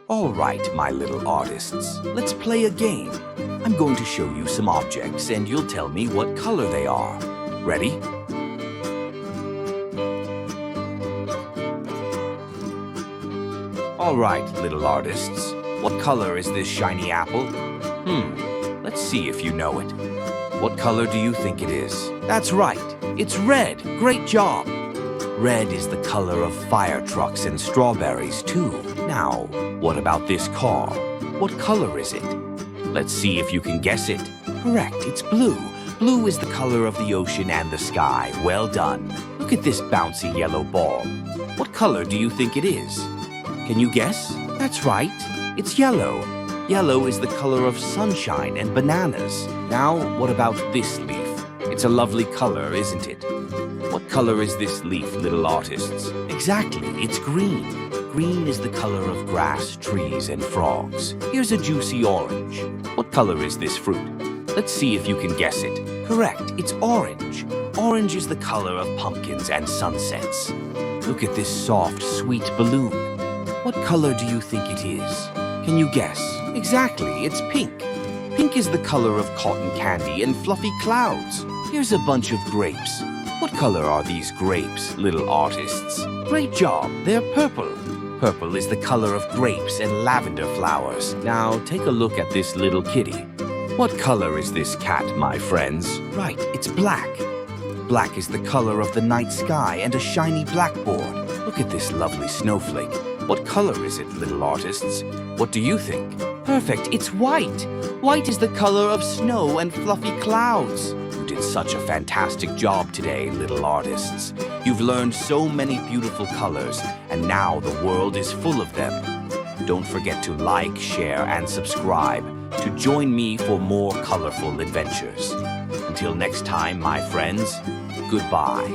All right, my little artists, let's play a game. I'm going to show you some objects and you'll tell me what color they are. Ready? All right, little artists, what color is this shiny apple? Let's see if you know it. What color do you think it is? That's right, it's red. Great job. Red is the color of fire trucks and strawberries, too. Now, what about this car? What color is it? Let's see if you can guess it. Correct, it's blue. Blue is the color of the ocean and the sky. Well done. Look at this bouncy yellow ball. What color do you think it is? Can you guess? That's right, it's yellow. Yellow is the color of sunshine and bananas. Now, what about this leaf? It's a lovely color, isn't it? What color is this leaf, little artists? Exactly, it's green. Green is the color of grass, trees, and frogs. Here's a juicy orange. What color is this fruit? Let's see if you can guess it. Correct, it's orange. Orange is the color of pumpkins and sunsets. Look at this soft, sweet balloon. What color do you think it is? Can you guess? Exactly, it's pink. Pink is the color of cotton candy and fluffy clouds. Here's a bunch of grapes. What color are these grapes, little artists? Great job, they're purple. Purple is the color of grapes and lavender flowers. Now, take a look at this little kitty. What color is this cat, my friends? Right, it's black. Black is the color of the night sky and a shiny blackboard. Look at this lovely snowflake. What color is it, little artists? What do you think? Perfect, it's white. White is the color of snow and fluffy clouds. You did such a fantastic job today, little artists. You've learned so many beautiful colors, and now the world is full of them. Don't forget to like, share, and subscribe to join me for more colorful adventures. Until next time, my friends, goodbye.